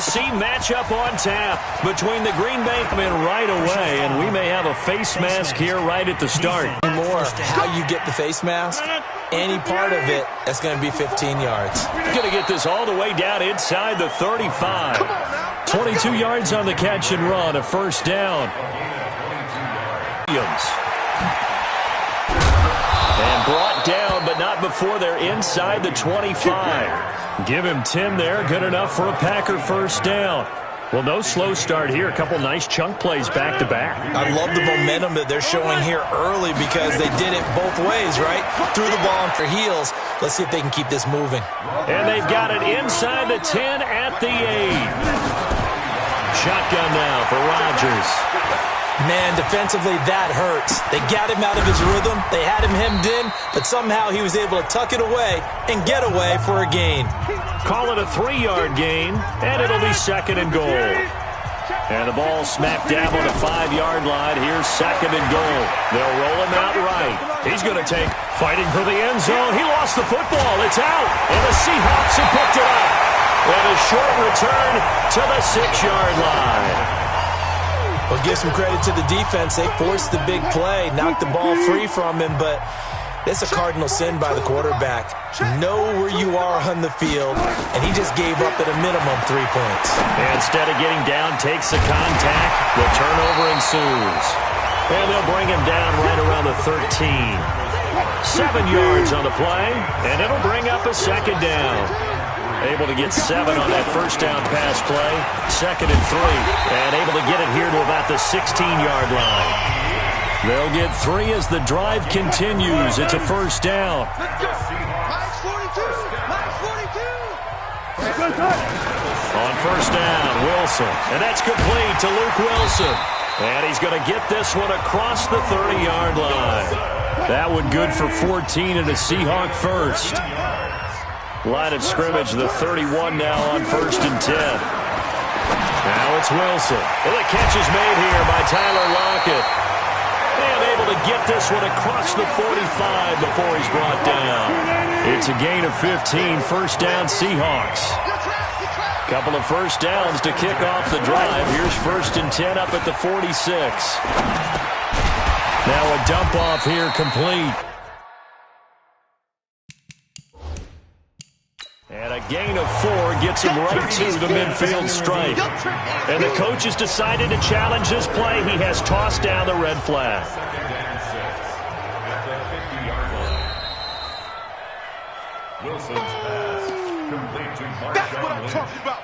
must-see matchup on tap between the Green Bay men right away, and we may have a face mask here right at the start. More how you get the face mask, any part of it, that's going to be 15 yards. Going to get this all the way down inside the 35. 22 yards on the catch and run, a first down. Williams. And brought down, but not before they're inside the 25. Give him 10 there, good enough for a Packer first down. Well, no slow start here. A couple nice chunk plays back-to-back. I love the momentum that they're showing here early because they did it both ways, right? Threw the ball on their heels. Let's see if they can keep this moving. And they've got it inside the 10 at the 8. Shotgun now for Rodgers. Man, defensively, that hurts. They got him out of his rhythm. They had him hemmed in, but somehow he was able to tuck it away and get away for a gain. Call it a 3-yard gain, and it'll be second and goal. And the ball smack dab on the 5-yard line. Here's second and goal. They'll roll him out right. He's going to take fighting for the end zone. He lost the football. It's out, and the Seahawks have picked it up. And a short return to the 6-yard line. Well, give some credit to the defense. They forced the big play, knocked the ball free from him, but that's a cardinal sin by the quarterback. Know where you are on the field, and he just gave up at a minimum 3 points. And instead of getting down, takes the contact. The turnover ensues. And they'll bring him down right around the 13. 7 yards on the play, and it'll bring up a second down. Able to get 7 on that first down pass play. Second and 3. And able to get it here to about the 16-yard line. They'll get 3 as the drive continues. It's a first down. On first down, Wilson. And that's complete to Luke Wilson. And he's going to get this one across the 30-yard line. That one good for 14 and a Seahawk first. Line of scrimmage, the 31 now on first and 10. Now it's Wilson. And the catch is made here by Tyler Lockett. And able to get this one across the 45 before he's brought down. It's a gain of 15, first down Seahawks. Couple of first downs to kick off the drive. Here's first and 10 up at the 46. Now a dump off here complete. And a gain of 4 gets him right to the midfield stripe. And the coach has decided to challenge this play. He has tossed down the red flag. Wilson's pass complete to Marshawn. That's what I'm talking about.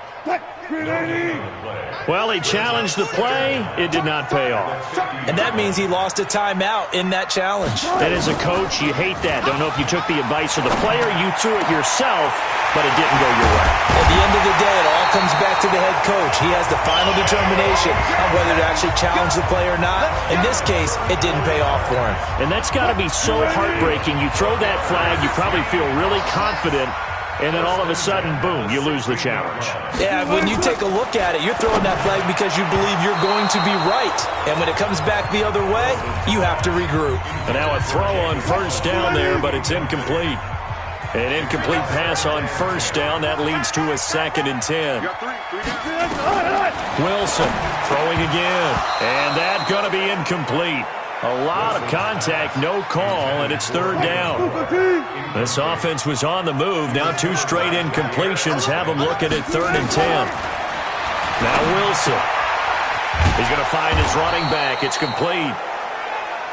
Well, he challenged the play. It did not pay off. And that means he lost a timeout in that challenge. And as a coach, you hate that. Don't know if you took the advice of the player, you threw it yourself, but it didn't go your way. At the end of the day, it all comes back to the head coach. He has the final determination on whether to actually challenge the play or not. In this case, it didn't pay off for him. And that's got to be so heartbreaking. You throw that flag, you probably feel really confident, and then all of a sudden, boom, you lose the challenge. Yeah, when you take a look at it, you're throwing that flag because you believe you're going to be right. And when it comes back the other way, you have to regroup. And now a throw on first down there, but it's incomplete. An incomplete pass on first down. That leads to a second and 10. Wilson throwing again. And that's going to be incomplete. A lot of contact, no call, and it's third down. This offense was on the move. Now 2 straight incompletions have them looking at third and 10. Now Wilson. He's going to find his running back. It's complete.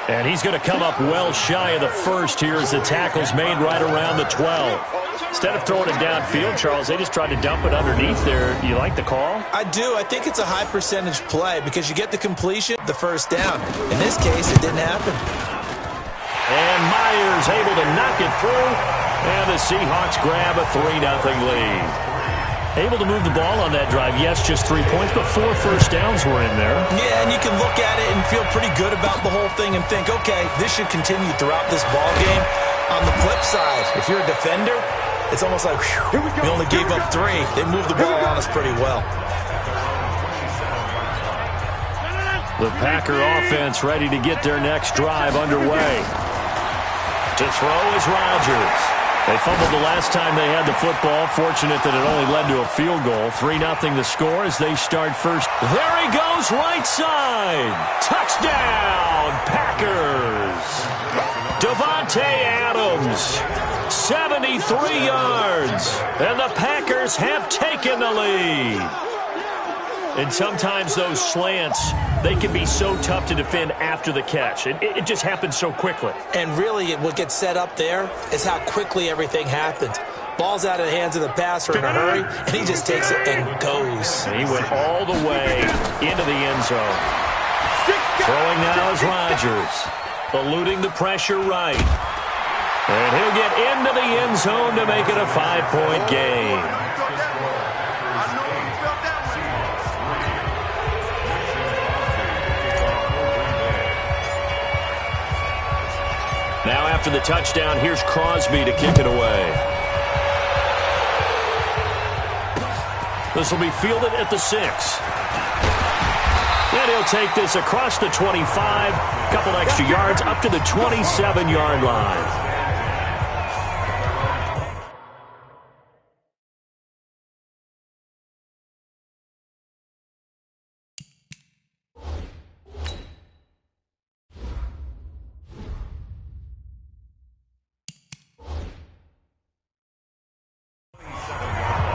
And he's going to come up well shy of the first here as the tackle's made right around the 12. Instead of throwing it downfield, Charles, they just tried to dump it underneath there. Do you like the call? I do. I think it's a high percentage play because you get the completion, the first down. In this case, it didn't happen. And Myers able to knock it through. And the Seahawks grab a 3-0 lead. Able to move the ball on that drive. Yes, just 3 points, but 4 first downs were in there. Yeah, and you can look at it and feel pretty good about the whole thing and think, okay, this should continue throughout this ball game. On the flip side, if you're a defender, it's almost like, whew, we only gave up 3. They moved the ball on us pretty well. The Packer offense ready to get their next drive underway. To throw is Rodgers. They fumbled the last time they had the football. Fortunate that it only led to a field goal. 3-0 the score as they start first. There he goes, right side. Touchdown, Packers. Davante Adams, 73 yards. And the Packers have taken the lead. And sometimes those slants, they can be so tough to defend after the catch. It just happens so quickly. And really, what gets set up there is how quickly everything happens. Ball's out of the hands of the passer in a hurry, and he just takes it and goes. And he went all the way into the end zone. Throwing now is Rodgers, eluding the pressure right. And he'll get into the end zone to make it a 5-point game. Now after the touchdown, here's Crosby to kick it away. This will be fielded at the 6. And he'll take this across the 25, couple extra yards up to the 27-yard line.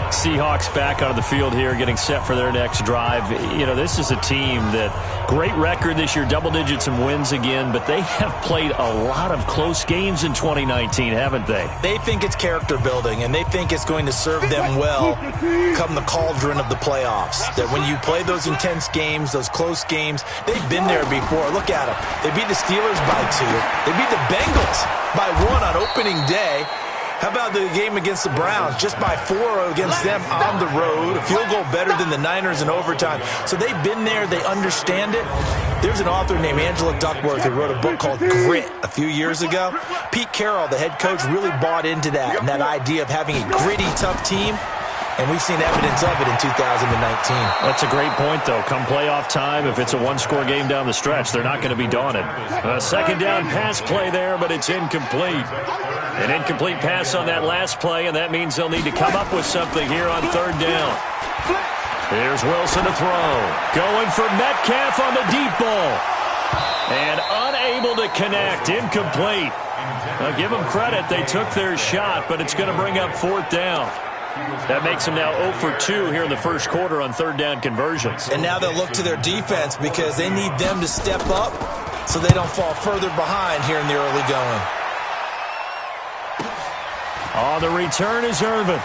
Seahawks back onto the field here, getting set for their next drive. You know, this is a team that, great record this year, double digits and wins again, but they have played a lot of close games in 2019, haven't they? They think it's character building, and they think it's going to serve them well come the cauldron of the playoffs. That when you play those intense games, those close games, they've been there before. Look at them. They beat the Steelers by 2. They beat the Bengals by 1 on opening day. How about the game against the Browns? Just by 4 against them on the road. A field goal better than the Niners in overtime. So they've been there. They understand it. There's an author named Angela Duckworth who wrote a book called Grit a few years ago. Pete Carroll, the head coach, really bought into that and that idea of having a gritty, tough team. And we've seen evidence of it in 2019. That's a great point, though. Come playoff time, if it's a one-score game down the stretch, they're not going to be daunted. A second down pass play there, but it's incomplete. An incomplete pass on that last play, and that means they'll need to come up with something here on third down. Here's Wilson to throw. Going for Metcalf on the deep ball. And unable to connect. Incomplete. Now, give them credit. They took their shot, but it's going to bring up fourth down. That makes them now 0 for 2 here in the first quarter on third down conversions. And now they'll look to their defense because they need them to step up so they don't fall further behind here in the early going. On the return is Irvin.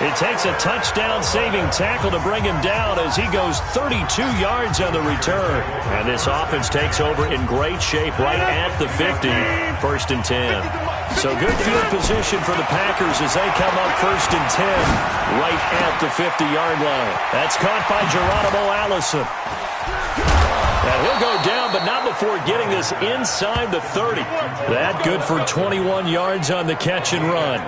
It takes a touchdown-saving tackle to bring him down as he goes 32 yards on the return. And this offense takes over in great shape right at the 50, 1st and 10. So good field position for the Packers as they come up 1st and 10 right at the 50-yard line. That's caught by Geronimo Allison. And he'll go down, but not before getting this inside the 30. That good for 21 yards on the catch and run.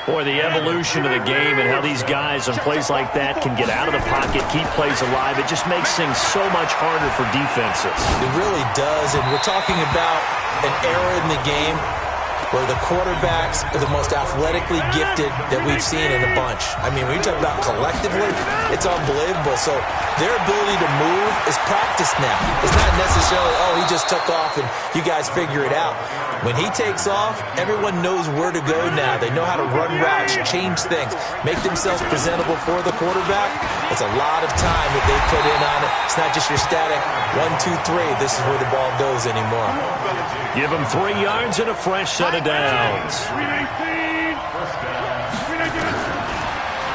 Boy, the evolution of the game and how these guys on plays like that can get out of the pocket, keep plays alive, it just makes things so much harder for defenses. It really does, and we're talking about an era in the game where the quarterbacks are the most athletically gifted that we've seen in a bunch. I mean, when you talk about collectively, it's unbelievable. So their ability to move is practiced now. It's not necessarily, oh, he just took off and you guys figure it out. When he takes off, everyone knows where to go now. They know how to run routes, change things, make themselves presentable for the quarterback. It's a lot of time that they put in on it. It's not just your static 1, 2, 3. This is where the ball goes anymore. Give him 3 yards and a fresh set of downs.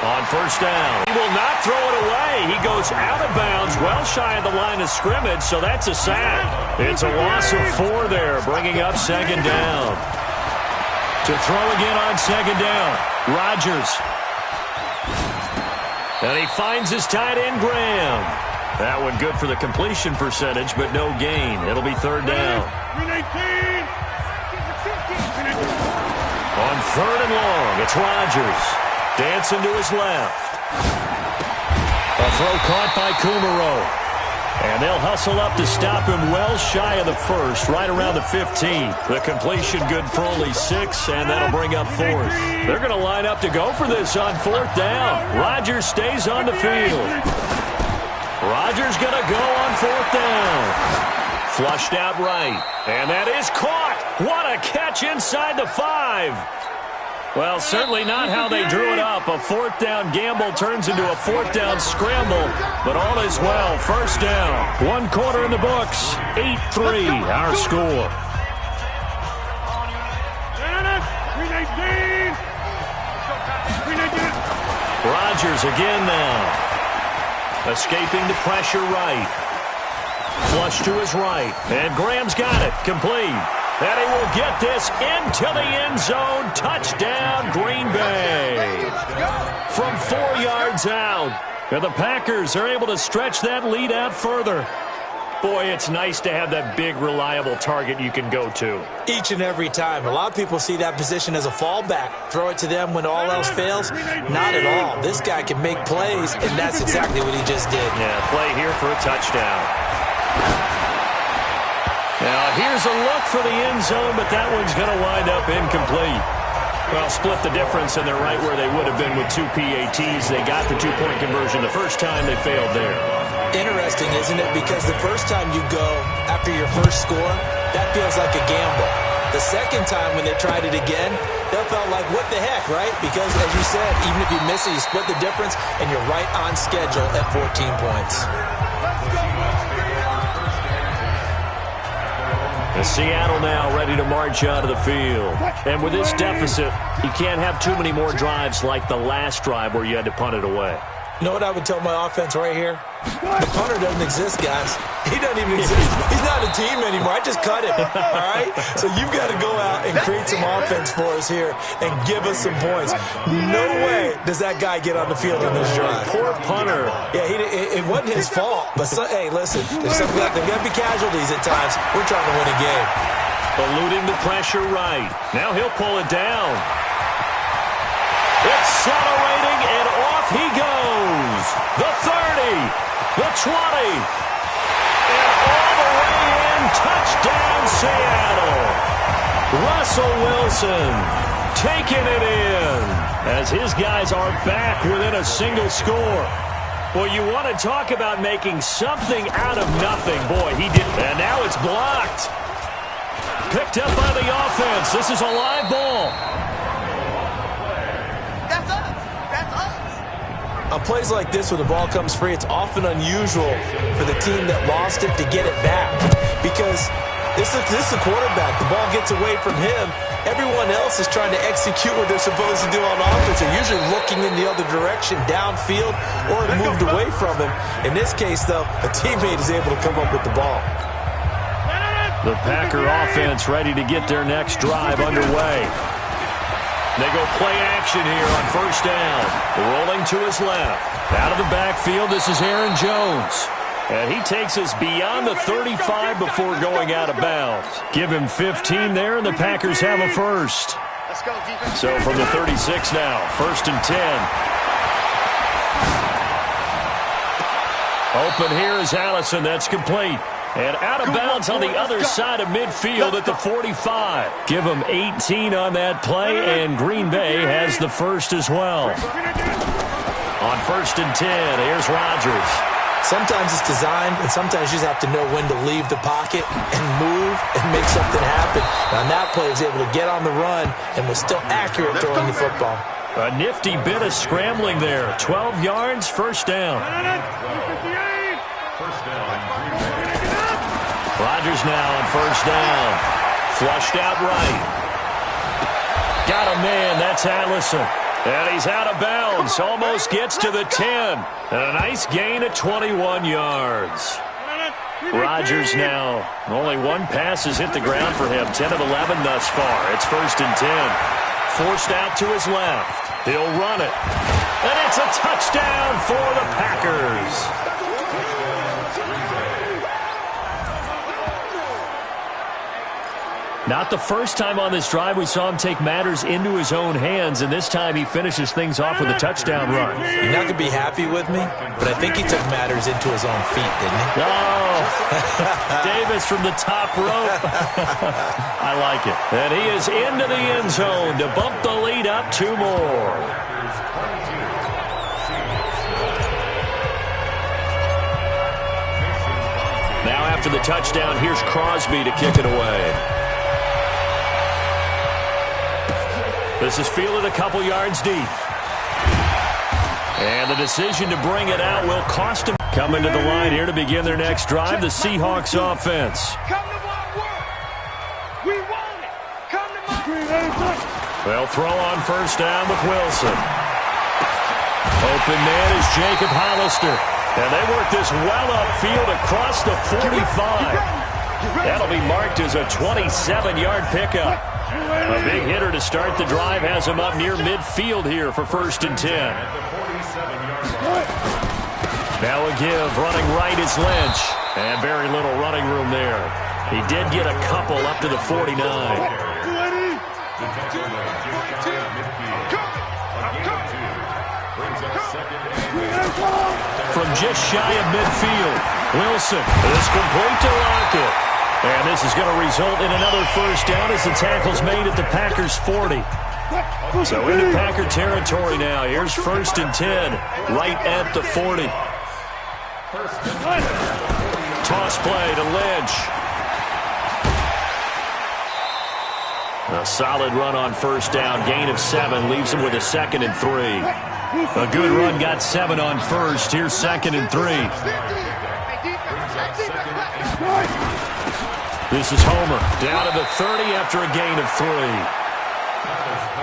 On first down, he will not throw it away. He goes out of bounds, well shy of the line of scrimmage, so that's a sack. It's a loss of 4 there, bringing up second down. To throw again on second down, Rodgers. And he finds his tight end, Graham. That one good for the completion percentage, but no gain. It'll be third down. On third and long, it's Rodgers. Dancing to his left. A throw caught by Kumaro. And they'll hustle up to stop him well shy of the first, right around the 15. The completion good for only 6, and that'll bring up 4th. They're going to line up to go for this on 4th down. Rodgers stays on the field. Rodgers going to go on 4th down. Flushed out right, and that is caught. What a catch inside the 5. Well, certainly not how they drew it up. A 4th down gamble turns into a 4th down scramble, but all is well. 1st down, 1 quarter in the books, 8-3, our score. Rodgers again now. Escaping the pressure right. Flush to his right, and Graham's got it, complete. And he will get this into the end zone. Touchdown, Green Bay. From 4 yards out. And the Packers are able to stretch that lead out further. Boy, it's nice to have that big, reliable target you can go to. Each and every time. A lot of people see that position as a fallback. Throw it to them when all else fails. Not at all. This guy can make plays, and that's exactly what he just did. Yeah, play here for a touchdown. Now, here's a look for the end zone, but that one's going to wind up incomplete. Well, split the difference, and they're right where they would have been with 2 PATs. They got the 2-point conversion the first time. They failed there. Interesting, isn't it? Because the first time you go after your first score, that feels like a gamble. The second time when they tried it again, that felt like, what the heck, right? Because, as you said, even if you miss it, you split the difference, and you're right on schedule at 14 points. Seattle now ready to march out of the field. And with this deficit, you can't have too many more drives like the last drive where you had to punt it away. You know what I would tell my offense right here? The punter doesn't exist, guys. He doesn't even exist. He's not a team anymore. I just cut him, all right? So you've got to go out and create some offense for us here and give us some points. No way does that guy get on the field in this drive. Poor punter. Yeah, it wasn't his fault. But, hey, listen, there's got to be casualties at times. We're trying to win a game. Eluding the pressure right. Now he'll pull it down. Accelerating, and off he goes. The 30, the 20, and all the way in. Touchdown, Seattle. Russell Wilson taking it in as his guys are back within a single score. Well, you want to talk about making something out of nothing. Boy, he did. And now it's blocked. Picked up by the offense. This is a live ball. On plays like this where the ball comes free, it's often unusual for the team that lost it to get it back. Because this is the quarterback. The ball gets away from him. Everyone else is trying to execute what they're supposed to do on offense. They're usually looking in the other direction, downfield, or moved away from him. In this case, though, a teammate is able to come up with the ball. The Packer offense ready to get their next drive underway. They go play action here on 1st down. Rolling to his left. Out of the backfield, this is Aaron Jones. And he takes us beyond the 35 before going out of bounds. Give him 15 there, and the Packers have a first. So from the 36 now, 1st and 10. Open here is Allison. That's complete. And out of bounds on the other side of midfield at the 45. Give them 18 on that play, and Green Bay has the first as well. On 1st and 10, here's Rodgers. Sometimes it's designed, and sometimes you just have to know when to leave the pocket and move and make something happen. Now, that play was able to get on the run and was still accurate throwing the football. A nifty bit of scrambling there. 12 yards, 1st down. Rodgers now on 1st down. Flushed out right. Got a man. That's Allison. And he's out of bounds. Almost gets to the 10. And a nice gain at 21 yards. Rodgers now. Only one pass has hit the ground for him. 10 of 11 thus far. It's 1st and 10. Forced out to his left. He'll run it. And it's a touchdown for the Packers. Not the first time on this drive we saw him take matters into his own hands, and this time he finishes things off with a touchdown run. You're not going to be happy with me, but I think he took matters into his own feet, didn't he? Oh, Davis from the top rope. I like it. And he is into the end zone to bump the lead up 2 more. Now after the touchdown, here's Crosby to kick it away. This is fielded a couple yards deep. And the decision to bring it out will cost him. Coming to the line here to begin their next drive, the Seahawks offense. Come to my work. We want it. Come to my... They'll throw on first down with Wilson. Open man is Jacob Hollister. And they work this well upfield across the 45. That'll be marked as a 27-yard pickup. A big hitter to start the drive has him up near midfield here for 1st and 10. Now a give, running right is Lynch. And very little running room there. He did get a couple up to the 49. From just shy of midfield, Wilson is complete to Lockett. And this is going to result in another first down as the tackle's made at the Packers' 40. So into Packer territory now. Here's 1st and 10, right at the 40. Toss play to Lynch. A solid run on first down. Gain of 7 leaves him with a 2nd and 3. A good run got 7 on first. Here's 2nd and 3. This is Homer down to the 30 after a gain of 3.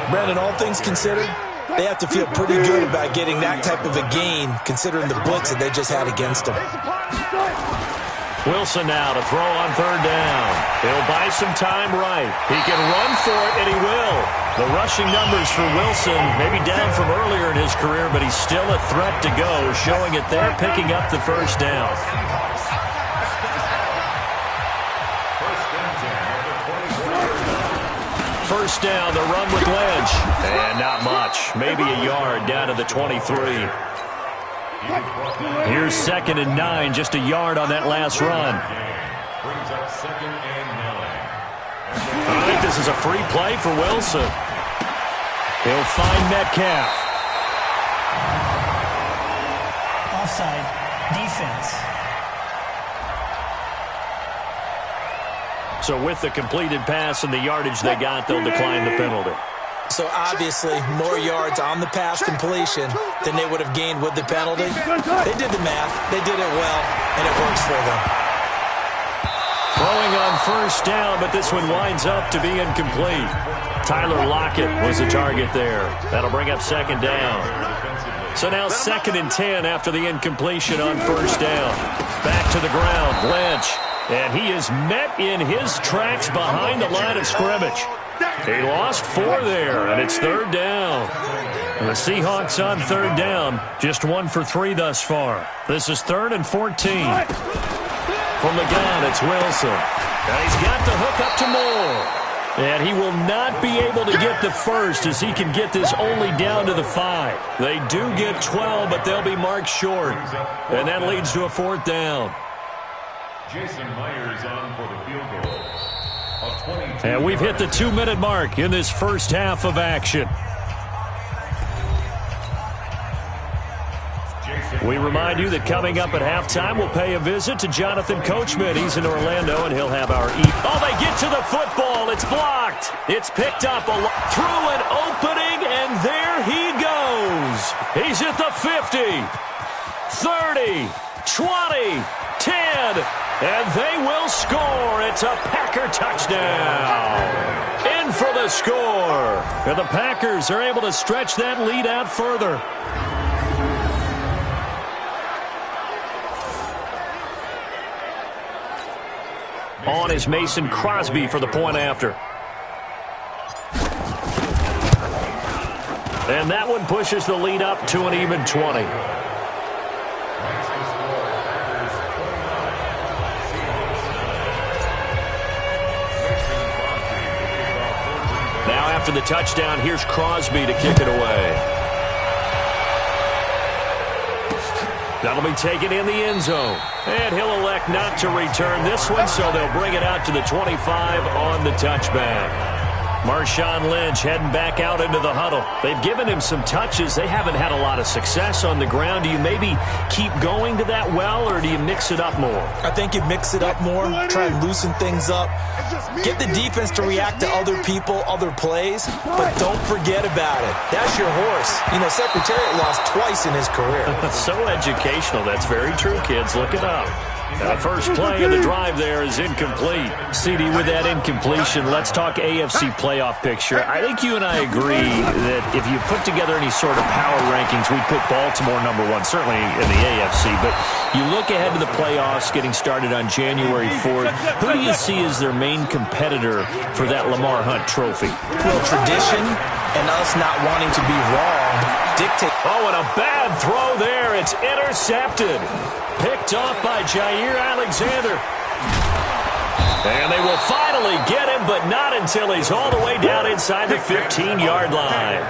Brandon, all things considered, they have to feel pretty good about getting that type of a gain considering the blitz that they just had against them. Wilson now to throw on 3rd down. He'll buy some time right. He can run for it, and he will. The rushing numbers for Wilson maybe down from earlier in his career, but he's still a threat to go, showing it there, picking up the first down. First down, the run with Lynch. And not much. Maybe a yard down to the 23. Here's 2nd and 9, just a yard on that last run. I think this is a free play for Wilson. He'll find Metcalf. Offside. Defense. So with the completed pass and the yardage they got, they'll decline the penalty. So obviously more yards on the pass completion than they would have gained with the penalty. They did the math. They did it well, and it works for them. Throwing on first down, but this one winds up to be incomplete. Tyler Lockett was the target there. That'll bring up 2nd down. So now 2nd and 10 after the incompletion on first down. Back to the ground, Lynch. And he is met in his tracks behind the line of scrimmage. He lost 4 there, and it's 3rd down. And the Seahawks on 3rd down, just 1 for 3 thus far. This is 3rd and 14. From the gun, it's Wilson. And he's got the hook up to Moore. And he will not be able to get the first as he can get this only down to the 5. They do get 12, but they'll be marked short. And that leads to a 4th down. Jason Myers on for the field goal. And we've hit the 2-minute mark in this first half of action. We remind you that coming up at halftime, we'll pay a visit to Jonathan Coachman. He's in Orlando, and he'll have our Oh, they get to the football. It's blocked. It's picked up through an opening, and there he goes. He's at the 50, 30, 20, 10, and they will score. It's a Packer touchdown. In for the score. And the Packers are able to stretch that lead out further. On is Mason Crosby for the point after. And that one pushes the lead up to an even 20. Now after the touchdown, here's Crosby to kick it away. That'll be taken in the end zone. And he'll elect not to return this one, so they'll bring it out to the 25 on the touchback. Marshawn Lynch heading back out into the huddle. They've given him some touches. They haven't had a lot of success on the ground. Do you maybe keep going to that well, or do you mix it up more? I think you mix it up more, try and loosen things up. Get the defense to react to other people, other plays, but don't forget about it. That's your horse. You know, Secretariat lost twice in his career. So educational. That's very true, kids. Look it up. And the first play of the drive there is incomplete. CD, with that incompletion, let's talk AFC playoff picture. I think you and I agree that if you put together any sort of power rankings, we'd put Baltimore number one, certainly in the AFC. But you look ahead to the playoffs getting started on January 4th. Who do you see as their main competitor for that Lamar Hunt trophy? Well, tradition and us not wanting to be wrong dictate. Oh, and a bad throw there. It's intercepted. Picked off by Jair Alexander. And they will finally get him, but not until he's all the way down inside the 15-yard line.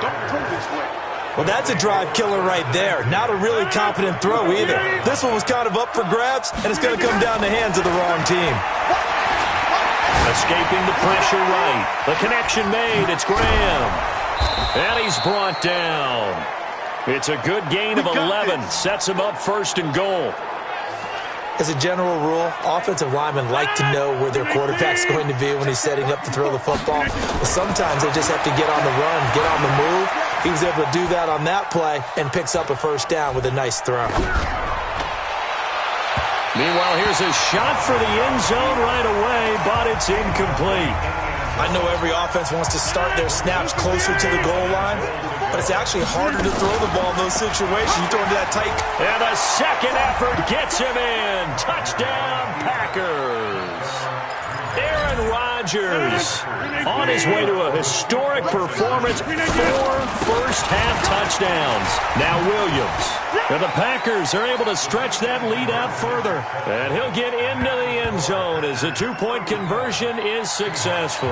Well, that's a drive killer right there. Not a really confident throw either. This one was kind of up for grabs, and it's going to come down the hands of the wrong team. Escaping the pressure right. The connection made. It's Graham. And he's brought down. It's a good gain of 11. Sets him up first and goal. As a general rule, offensive linemen like to know where their quarterback's going to be when he's setting up to throw the football. But sometimes they just have to get on the run, get on the move. He was able to do that on that play and picks up a first down with a nice throw. Meanwhile, here's a shot for the end zone right away, but it's incomplete. I know every offense wants to start their snaps closer to the goal line, but it's actually harder to throw the ball in those situations. You throw into that tight. And the second effort gets him in. Touchdown, Packers. Aaron Rodgers on his way to a historic performance. 4 first-half touchdowns. Now Williams. And the Packers are able to stretch that lead out further. And he'll get into the end zone as the two-point conversion is successful.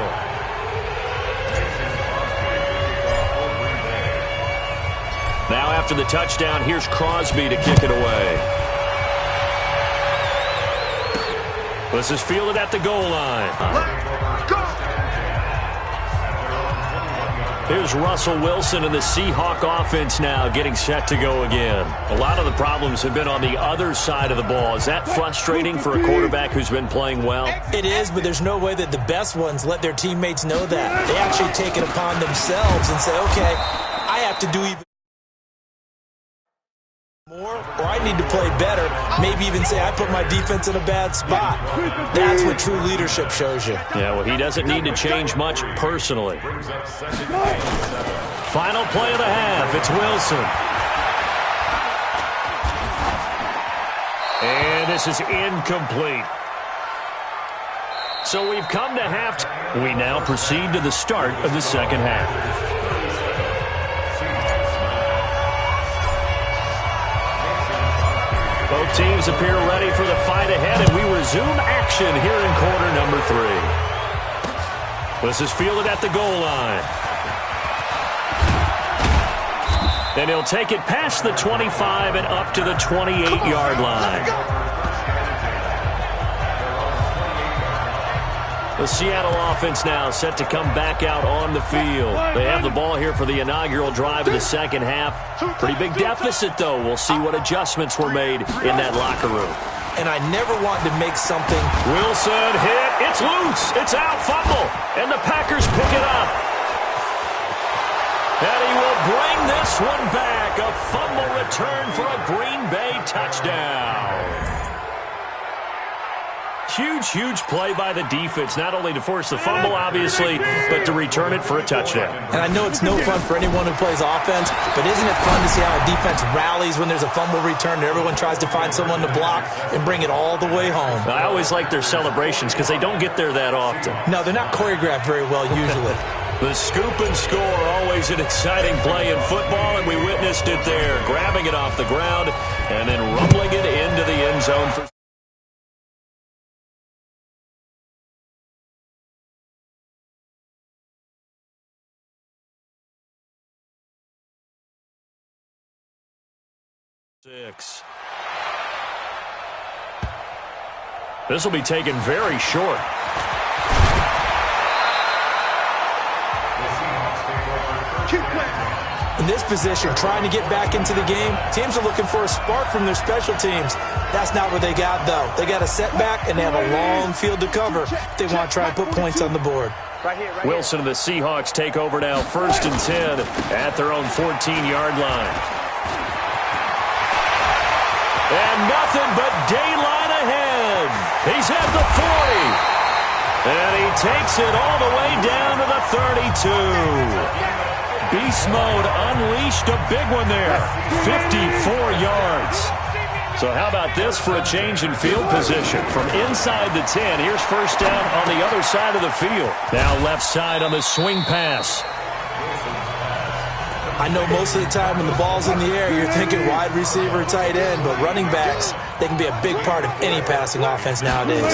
Now after the touchdown, here's Crosby to kick it away. This is fielded at the goal line. Here's Russell Wilson and the Seahawk offense now getting set to go again. A lot of the problems have been on the other side of the ball. Is that frustrating for a quarterback who's been playing well? It is, but there's no way that the best ones let their teammates know that. They actually take it upon themselves and say, okay, I have to do even more, or I need to play better. Maybe even say I put my defense in a bad spot. That's what true leadership shows you. Yeah, well, he doesn't need to change much personally. Final play of the half. It's Wilson. And this is incomplete. So we've come to halftime. We now proceed to the start of the second half. Both teams appear ready for the fight ahead, and we resume action here in quarter number 3. This is fielded at the goal line. And he'll take it past the 25 and up to the 28-yard line. The Seattle offense now set to come back out on the field. They have the ball here for the inaugural drive of the second half. Pretty big deficit, though. We'll see what adjustments were made in that locker room. And I never want to make something. Wilson hit. It's loose. It's out. Fumble. And the Packers pick it up. And he will bring this one back. A fumble return for a Green Bay touchdown. Huge play by the defense, not only to force the fumble, obviously, but to return it for a touchdown. And I know it's no fun for anyone who plays offense, but isn't it fun to see how a defense rallies when there's a fumble return and everyone tries to find someone to block and bring it all the way home? I always like their celebrations because they don't get there that often. No, they're not choreographed very well usually. The scoop and score, always an exciting play in football, and we witnessed it there, grabbing it off the ground and then rumbling it into the end zone for 6. This will be taken very short. In this position, trying to get back into the game, teams are looking for a spark from their special teams. That's not what they got, though. They got a setback, and they have a long field to cover if they want to try and put points on the board. Wilson and the Seahawks take over now, 1st and 10 at their own 14-yard line. And nothing but daylight ahead. He's at the 40. And he takes it all the way down to the 32. Beast mode unleashed, a big one there. 54 yards. So how about this for a change in field position? From inside the 10, here's 1st down on the other side of the field. Now left side on the swing pass. I know most of the time when the ball's in the air, you're thinking wide receiver, tight end, but running backs, they can be a big part of any passing offense nowadays.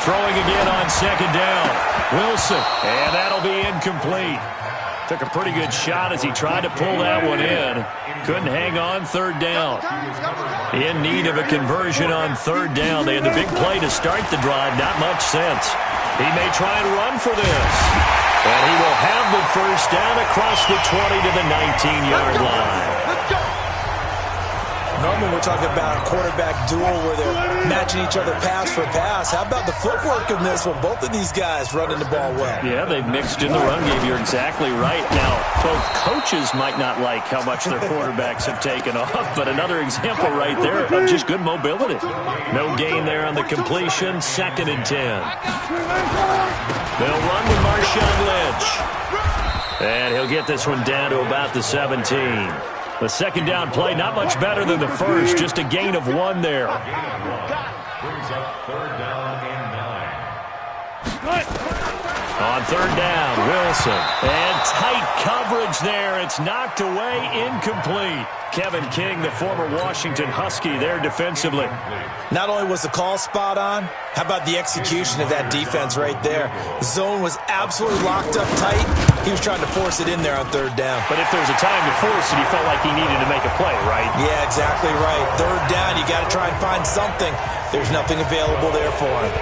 Throwing again on 2nd down. Wilson, and that'll be incomplete. Took a pretty good shot as he tried to pull that one in. Couldn't hang on 3rd down. In need of a conversion on 3rd down. They had the big play to start the drive. Not much sense. He may try and run for this. And he will have the 1st down across the 20 to the 19-yard line. Normally we're talking about a quarterback duel where they're matching each other pass for pass. How about the footwork in this one? Both of these guys running the ball well. Yeah, they've mixed in the run game. You're exactly right. Now, both coaches might not like how much their quarterbacks have taken off, but another example right there of just good mobility. No gain there on the completion. 2nd and 10. They'll run with Marshawn Lynch. And he'll get this one down to about the 17. The 2nd down play, not much better than the first. Just a gain of 1 there. Brings up 3rd down and 9. On 3rd down, Wilson. And tight coverage there. It's knocked away, incomplete. Kevin King, the former Washington Husky, there defensively. Not only was the call spot on, how about the execution of that defense right there? The zone was absolutely locked up tight. He was trying to force it in there on 3rd down. But if there was a time to force it, he felt like he needed to make a play, right? Yeah, exactly right. 3rd down, you got to try and find something. There's nothing available there for him.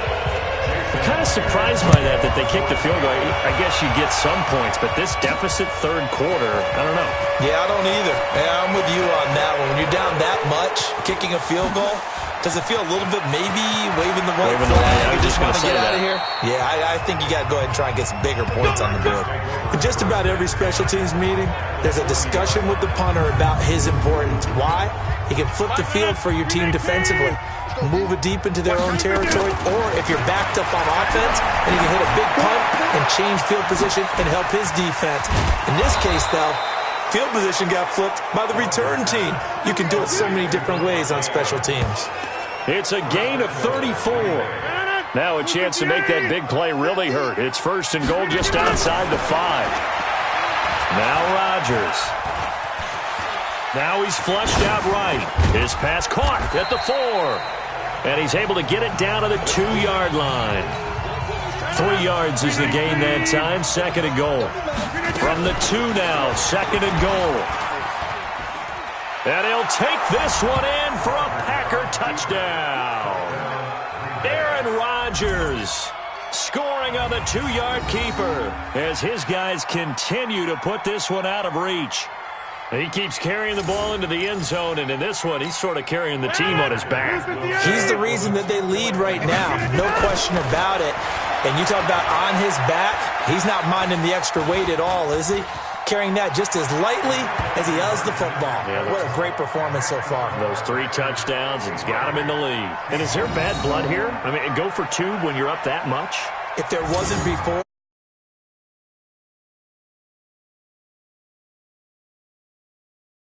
I'm kind of surprised by that they kicked the field goal. I guess you get some points, but this deficit 3rd quarter, I don't know. Yeah, I don't either. Yeah, I'm with you on that one. When you're down that much, kicking a field goal, does it feel a little bit maybe waving the white flag? You just want to get out of here? Yeah, I think you got to go ahead and try and get some bigger points on the board. In just about every special teams meeting, there's a discussion with the punter about his importance. Why? He can flip the field for your team defensively, move it deep into their own territory, or if you're backed up on offense, and he can hit a big punt and change field position and help his defense. In this case, though, field position got flipped by the return team. You can do it so many different ways on special teams. It's a gain of 34. Now a chance to make that big play really hurt. It's 1st and goal just outside the 5. Now Rodgers. Now he's flushed out right. His pass caught at the 4. And he's able to get it down to the 2-yard line. 3 yards is the gain that time. 2nd and goal. From the 2 now. 2nd and goal. And he'll take this one in for a Packer touchdown. Aaron Rodgers scoring on the 2-yard keeper as his guys continue to put this one out of reach. He keeps carrying the ball into the end zone, and in this one, he's sort of carrying the team on his back. He's the reason that they lead right now, no question about it. And you talk about on his back, he's not minding the extra weight at all, is he? Carrying that just as lightly as he does the football. Yeah, what a great performance so far. Those 3 touchdowns, and he's got him in the lead. And is there bad blood here? I mean, go for 2 when you're up that much? If there wasn't before.